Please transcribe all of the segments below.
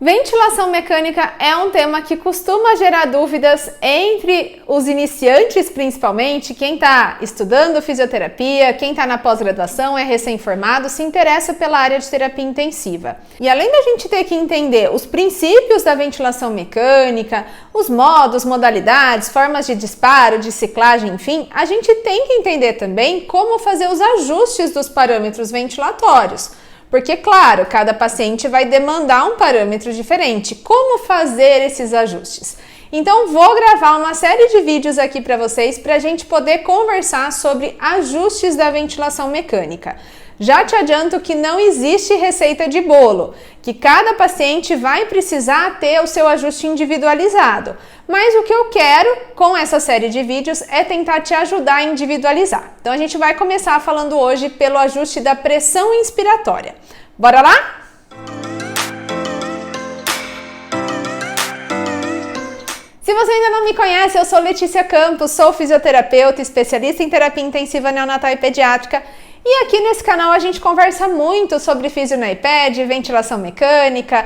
Ventilação mecânica é um tema que costuma gerar dúvidas entre os iniciantes, principalmente, quem está estudando fisioterapia, quem está na pós-graduação, é recém-formado, se interessa pela área de terapia intensiva. E além da gente ter que entender os princípios da ventilação mecânica, os modos, modalidades, formas de disparo, de ciclagem, enfim, a gente tem que entender também como fazer os ajustes dos parâmetros ventilatórios. Porque, claro, cada paciente vai demandar um parâmetro diferente. Como fazer esses ajustes? Então, vou gravar uma série de vídeos aqui para vocês para a gente poder conversar sobre ajustes da ventilação mecânica. Já te adianto que não existe receita de bolo, que cada paciente vai precisar ter o seu ajuste individualizado. Mas o que eu quero com essa série de vídeos é tentar te ajudar a individualizar. Então a gente vai começar falando hoje pelo ajuste da pressão inspiratória. Bora lá? Se você ainda não me conhece, eu sou Letícia Campos, sou fisioterapeuta, especialista em terapia intensiva neonatal e pediátrica. E aqui nesse canal a gente conversa muito sobre físio no iPad, ventilação mecânica,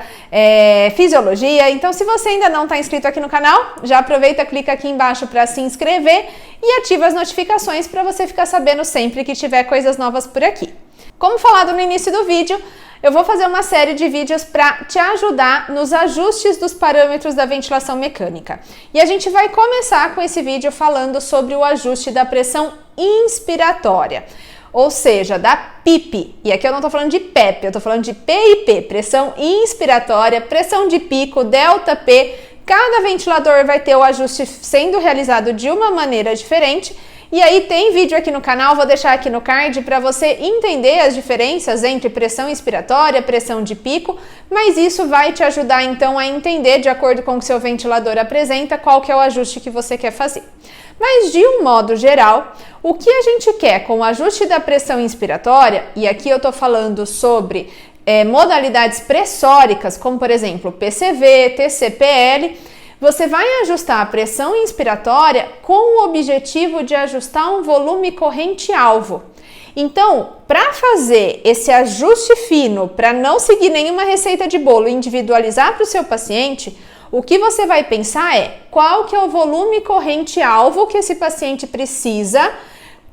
fisiologia. Então, se você ainda não está inscrito aqui no canal, já aproveita, clica aqui embaixo para se inscrever e ativa as notificações para você ficar sabendo sempre que tiver coisas novas por aqui. Como falado no início do vídeo, eu vou fazer uma série de vídeos para te ajudar nos ajustes dos parâmetros da ventilação mecânica. E a gente vai começar com esse vídeo falando sobre o ajuste da pressão inspiratória. Ou seja, da PIP, e aqui eu não estou falando de PEP, eu estou falando de PIP, pressão inspiratória, pressão de pico, delta P, cada ventilador vai ter o ajuste sendo realizado de uma maneira diferente, e aí tem vídeo aqui no canal, vou deixar aqui no card para você entender as diferenças entre pressão inspiratória, pressão de pico, mas isso vai te ajudar então a entender, de acordo com o que seu ventilador apresenta, qual que é o ajuste que você quer fazer. Mas de um modo geral, o que a gente quer com o ajuste da pressão inspiratória, e aqui eu estou falando sobre modalidades pressóricas, como por exemplo PCV, TCPL, você vai ajustar a pressão inspiratória com o objetivo de ajustar um volume corrente-alvo. Então, para fazer esse ajuste fino, para não seguir nenhuma receita de bolo e individualizar para o seu paciente, o que você vai pensar é qual que é o volume corrente-alvo que esse paciente precisa,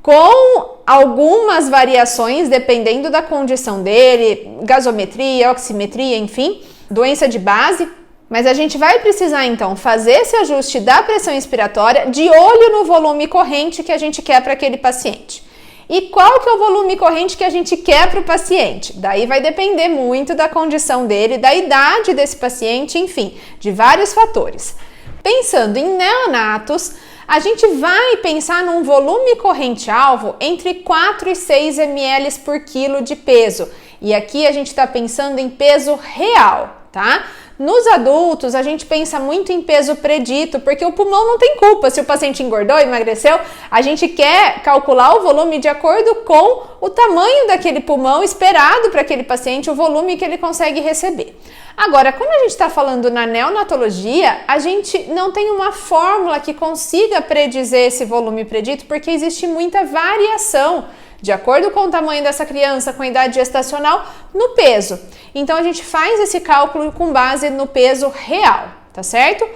com algumas variações, dependendo da condição dele, gasometria, oximetria, enfim, doença de base. Mas a gente vai precisar, então, fazer esse ajuste da pressão inspiratória de olho no volume corrente que a gente quer para aquele paciente. E qual que é o volume corrente que a gente quer para o paciente? Daí vai depender muito da condição dele, da idade desse paciente, enfim, de vários fatores. Pensando em neonatos, a gente vai pensar num volume corrente-alvo entre 4 e 6 ml por quilo de peso. E aqui a gente está pensando em peso real, tá? Nos adultos, a gente pensa muito em peso predito, porque o pulmão não tem culpa se o paciente engordou, emagreceu. A gente quer calcular o volume de acordo com o tamanho daquele pulmão esperado para aquele paciente, o volume que ele consegue receber. Agora, quando a gente está falando na neonatologia, a gente não tem uma fórmula que consiga predizer esse volume predito, porque existe muita variação de acordo com o tamanho dessa criança, com a idade gestacional, no peso. Então, a gente faz esse cálculo com base no peso real, tá certo?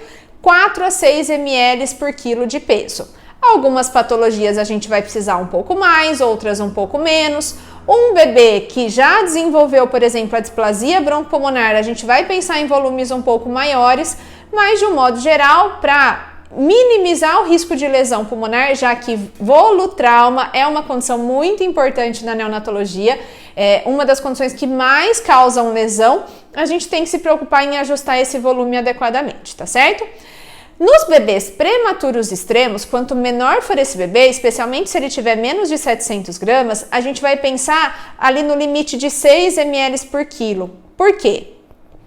4 a 6 ml por quilo de peso. Algumas patologias a gente vai precisar um pouco mais, outras um pouco menos. Um bebê que já desenvolveu, por exemplo, a displasia broncopulmonar, a gente vai pensar em volumes um pouco maiores, mas de um modo geral, para minimizar o risco de lesão pulmonar, já que volutrauma é uma condição muito importante na neonatologia, é uma das condições que mais causam lesão, a gente tem que se preocupar em ajustar esse volume adequadamente, tá certo? Nos bebês prematuros extremos, quanto menor for esse bebê, especialmente se ele tiver menos de 700 gramas, a gente vai pensar ali no limite de 6 ml por quilo. Por quê?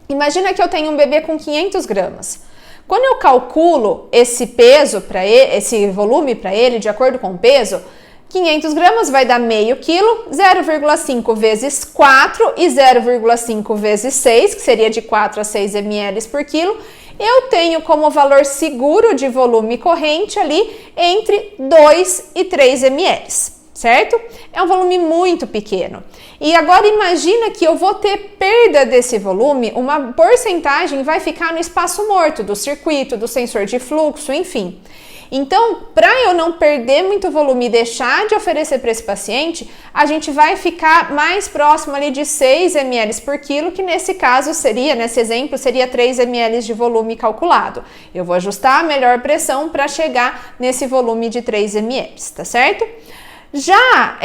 Imagina que eu tenho um bebê com 500 gramas. Quando eu calculo esse peso para ele, esse volume para ele, de acordo com o peso, 500 gramas vai dar meio quilo, 0,5 vezes 4 e 0,5 vezes 6, que seria de 4 a 6 ml por quilo. Eu tenho como valor seguro de volume corrente ali entre 2 e 3 ml. certo? É um volume muito pequeno. E agora imagina que eu vou ter perda desse volume, uma porcentagem vai ficar no espaço morto do circuito, do sensor de fluxo, enfim. Então, para eu não perder muito volume e deixar de oferecer para esse paciente, a gente vai ficar mais próximo ali de 6 ml por quilo, que nesse caso seria, nesse exemplo, seria 3 ml de volume calculado. Eu vou ajustar a melhor pressão para chegar nesse volume de 3 ml, tá certo? Já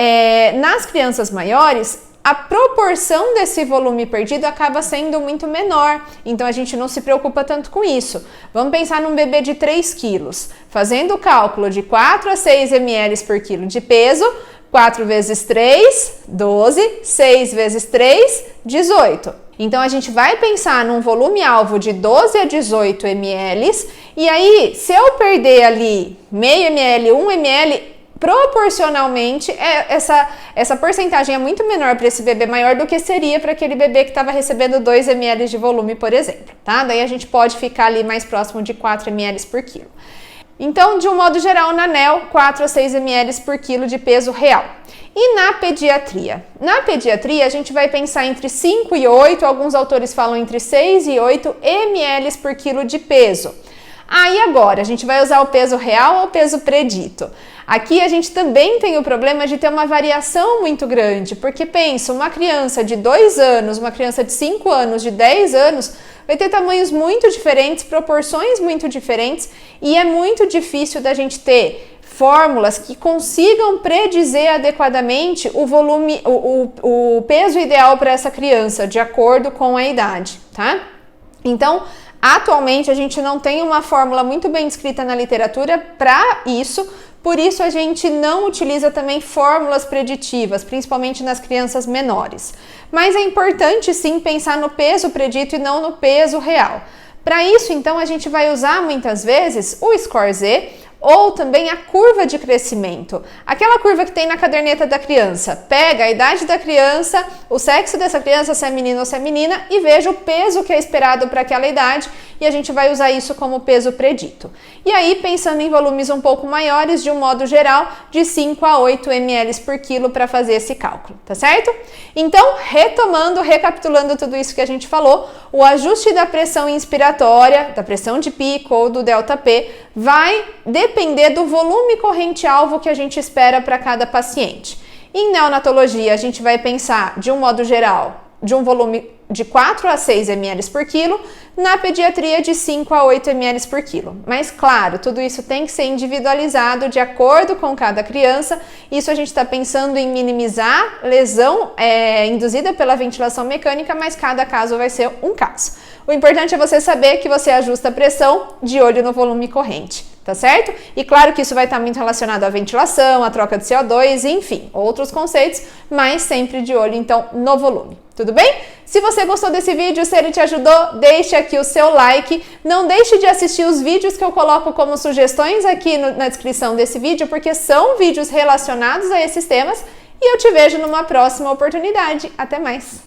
nas crianças maiores, a proporção desse volume perdido acaba sendo muito menor, então a gente não se preocupa tanto com isso. Vamos pensar num bebê de 3 quilos, fazendo o cálculo de 4 a 6 ml por quilo de peso, 4 vezes 3, 12, 6 vezes 3, 18. Então a gente vai pensar num volume-alvo de 12 a 18 ml, e aí se eu perder ali meio ml, 1 ml, proporcionalmente, essa porcentagem é muito menor para esse bebê maior do que seria para aquele bebê que estava recebendo 2 ml de volume, por exemplo, tá? Daí a gente pode ficar ali mais próximo de 4 ml por quilo. Então, de um modo geral, na NEL, 4 a 6 ml por quilo de peso real. E na pediatria? Na pediatria, a gente vai pensar entre 5 e 8, alguns autores falam entre 6 e 8 ml por quilo de peso. Aí agora, a gente vai usar o peso real ou o peso predito? Aqui a gente também tem o problema de ter uma variação muito grande, porque pensa, uma criança de 2 anos, uma criança de 5 anos, de 10 anos, vai ter tamanhos muito diferentes, proporções muito diferentes, e é muito difícil da gente ter fórmulas que consigam predizer adequadamente o volume, o peso ideal para essa criança, de acordo com a idade, tá? Então, atualmente a gente não tem uma fórmula muito bem descrita na literatura para isso, por isso a gente não utiliza também fórmulas preditivas, principalmente nas crianças menores. Mas é importante sim pensar no peso predito e não no peso real. Para isso, então, a gente vai usar muitas vezes o Score-Z, ou também a curva de crescimento, aquela curva que tem na caderneta da criança. Pega a idade da criança, o sexo dessa criança, se é menino ou se é menina, e veja o peso que é esperado para aquela idade, e a gente vai usar isso como peso predito. E aí, pensando em volumes um pouco maiores, de um modo geral, de 5 a 8 ml por quilo para fazer esse cálculo, tá certo? Então, retomando, recapitulando tudo isso que a gente falou, o ajuste da pressão inspiratória, da pressão de pico ou do delta P, vai depender do volume corrente-alvo que a gente espera para cada paciente. Em neonatologia, a gente vai pensar, de um modo geral, de um volume de 4 a 6 ml por quilo, na pediatria de 5 a 8 ml por quilo. Mas claro, tudo isso tem que ser individualizado de acordo com cada criança. Isso a gente está pensando em minimizar lesão induzida pela ventilação mecânica, mas cada caso vai ser um caso. O importante é você saber que você ajusta a pressão de olho no volume corrente, tá certo? E claro que isso vai estar muito relacionado à ventilação, à troca de CO2, enfim, outros conceitos, mas sempre de olho, então, no volume. Tudo bem? Se você gostou desse vídeo, se ele te ajudou, deixe aqui o seu like. Não deixe de assistir os vídeos que eu coloco como sugestões aqui na descrição desse vídeo, porque são vídeos relacionados a esses temas. E eu te vejo numa próxima oportunidade. Até mais!